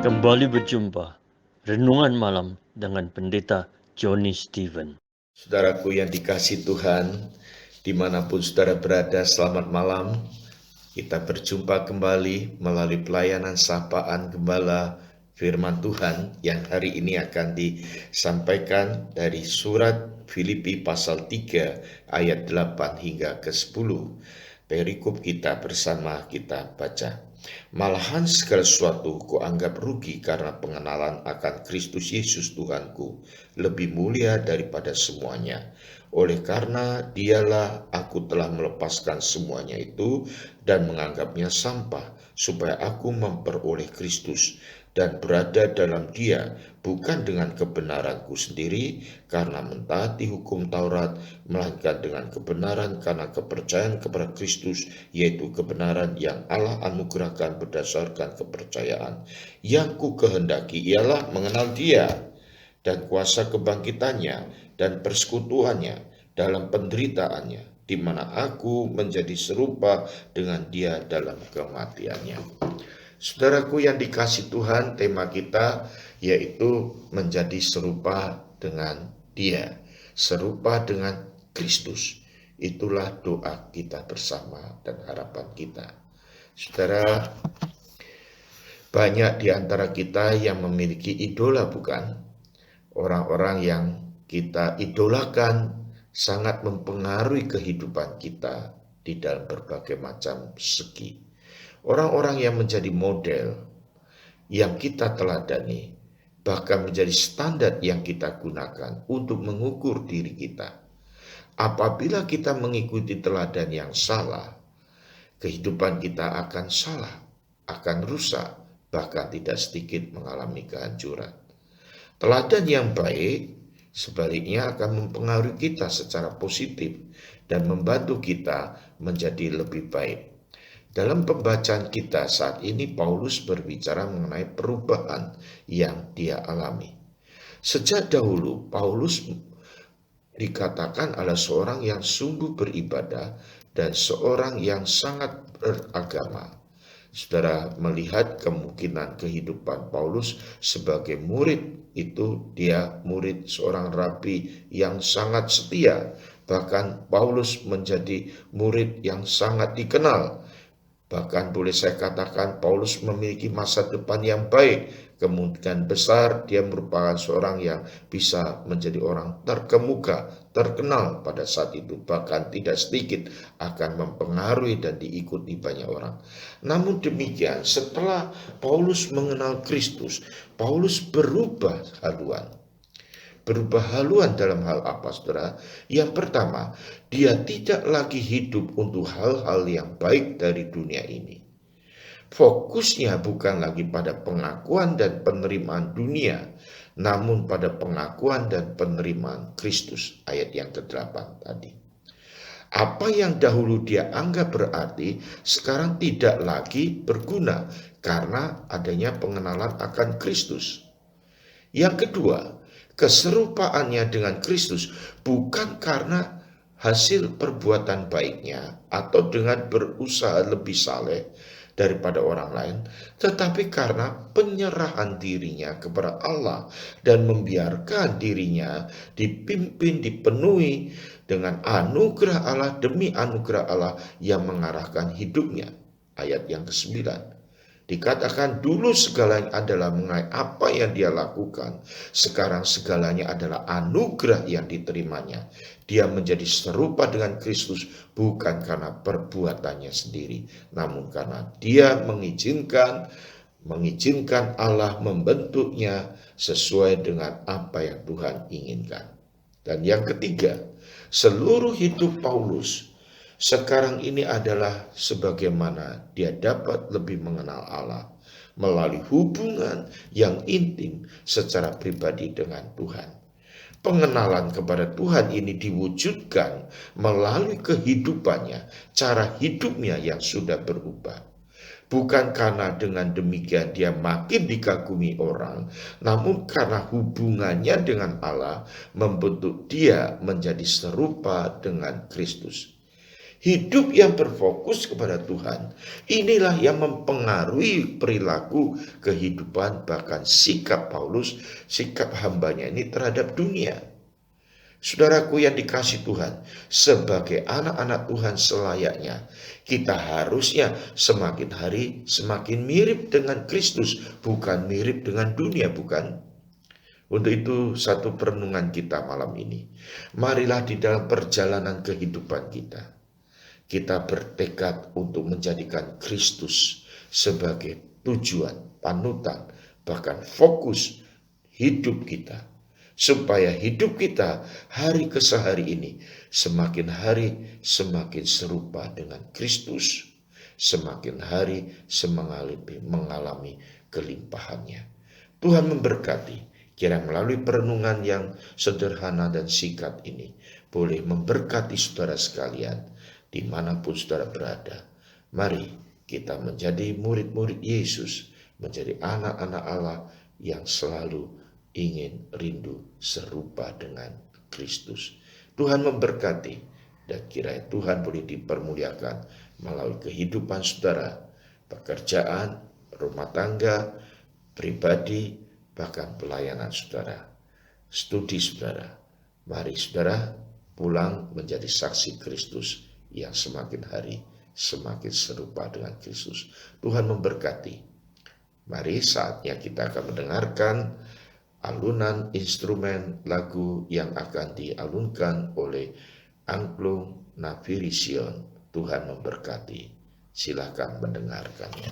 Kembali berjumpa Renungan Malam dengan Pendeta Johnny Stephen. Saudaraku yang dikasihi Tuhan, dimanapun saudara berada, selamat malam. Kita berjumpa kembali melalui pelayanan sapaan Gembala Firman Tuhan yang hari ini akan disampaikan dari surat Filipi pasal 3 ayat 8 hingga ke 10. Perikop kita bersama kita baca. Malahan segala sesuatu kuanggap rugi karena pengenalan akan Kristus Yesus Tuhanku lebih mulia daripada semuanya. Oleh karena dialah aku telah melepaskan semuanya itu dan menganggapnya sampah, supaya aku memperoleh Kristus dan berada dalam Dia, bukan dengan kebenaranku sendiri karena mentaati hukum Taurat, melainkan dengan kebenaran karena kepercayaan kepada Kristus, yaitu kebenaran yang Allah anugerahkan berdasarkan kepercayaan. Yang ku kehendaki ialah mengenal Dia dan kuasa kebangkitannya dan persekutuannya dalam penderitaannya, di mana aku menjadi serupa dengan Dia dalam kematiannya. Saudaraku yang dikasihi Tuhan, tema kita yaitu menjadi serupa dengan Dia, serupa dengan Kristus. Itulah doa kita bersama dan harapan kita. Saudara, banyak di antara kita yang memiliki idola, bukan? Orang-orang yang kita idolakan sangat mempengaruhi kehidupan kita di dalam berbagai macam segi. Orang-orang yang menjadi model yang kita teladani, bahkan menjadi standar yang kita gunakan untuk mengukur diri kita. Apabila kita mengikuti teladan yang salah, kehidupan kita akan salah, akan rusak, bahkan tidak sedikit mengalami kehancuran. Teladan yang baik sebaliknya akan mempengaruhi kita secara positif dan membantu kita menjadi lebih baik. Dalam pembacaan kita saat ini, Paulus berbicara mengenai perubahan yang dia alami. Sejak dahulu, Paulus dikatakan adalah seorang yang sungguh beribadah dan seorang yang sangat beragama. Saudara melihat kemungkinan kehidupan Paulus sebagai murid, itu dia murid seorang rabi yang sangat setia. Bahkan Paulus menjadi murid yang sangat dikenal. Bahkan boleh saya katakan Paulus memiliki masa depan yang baik. Kemungkinan besar dia merupakan seorang yang bisa menjadi orang terkemuka, terkenal pada saat itu. Bahkan tidak sedikit akan mempengaruhi dan diikuti banyak orang. Namun demikian, setelah Paulus mengenal Kristus, Paulus berubah haluan. Berubah haluan dalam hal apa, saudara? Yang pertama, dia tidak lagi hidup untuk hal-hal yang baik dari dunia ini. Fokusnya bukan lagi pada pengakuan dan penerimaan dunia, namun pada pengakuan dan penerimaan Kristus. Ayat yang ke-8 tadi. Apa yang dahulu dia anggap berarti, sekarang tidak lagi berguna karena adanya pengenalan akan Kristus. Yang kedua, keserupaannya dengan Kristus bukan karena hasil perbuatan baiknya atau dengan berusaha lebih saleh daripada orang lain, tetapi karena penyerahan dirinya kepada Allah dan membiarkan dirinya dipimpin, dipenuhi dengan anugerah Allah demi anugerah Allah yang mengarahkan hidupnya. Ayat yang ke-9. Dikatakan dulu segalanya adalah mengenai apa yang dia lakukan. Sekarang segalanya adalah anugerah yang diterimanya. Dia menjadi serupa dengan Kristus bukan karena perbuatannya sendiri, namun karena dia mengizinkan Allah membentuknya sesuai dengan apa yang Tuhan inginkan. Dan yang ketiga, seluruh hidup Paulus sekarang ini adalah sebagaimana dia dapat lebih mengenal Allah melalui hubungan yang intim secara pribadi dengan Tuhan. Pengenalan kepada Tuhan ini diwujudkan melalui kehidupannya, cara hidupnya yang sudah berubah. Bukan karena dengan demikian dia makin dikagumi orang, namun karena hubungannya dengan Allah membentuk dia menjadi serupa dengan Kristus. Hidup yang berfokus kepada Tuhan, inilah yang mempengaruhi perilaku, kehidupan, bahkan sikap Paulus, sikap hambanya ini terhadap dunia. Saudaraku yang dikasih Tuhan, sebagai anak-anak Tuhan selayaknya, kita harusnya semakin hari semakin mirip dengan Kristus, bukan mirip dengan dunia, bukan? Untuk itu satu perenungan kita malam ini. Marilah di dalam perjalanan kehidupan kita bertekad untuk menjadikan Kristus sebagai tujuan, panutan, bahkan fokus hidup kita. Supaya hidup kita hari ke sehari ini semakin hari semakin serupa dengan Kristus. Semakin hari mengalami kelimpahannya. Tuhan memberkati. Kira melalui perenungan yang sederhana dan singkat ini boleh memberkati saudara sekalian dimanapun saudara berada. Mari kita menjadi murid-murid Yesus, menjadi anak-anak Allah yang selalu ingin rindu serupa dengan Kristus. Tuhan memberkati dan kiranya Tuhan boleh dipermuliakan melalui kehidupan saudara, pekerjaan, rumah tangga, pribadi, bahkan pelayanan saudara, studi saudara. Mari saudara pulang menjadi saksi Kristus yang semakin hari semakin serupa dengan Kristus. Tuhan memberkati. Mari saatnya kita akan mendengarkan alunan instrumen lagu yang akan dialunkan oleh Angklung Nafiri Sion. Tuhan memberkati. Silakan mendengarkannya.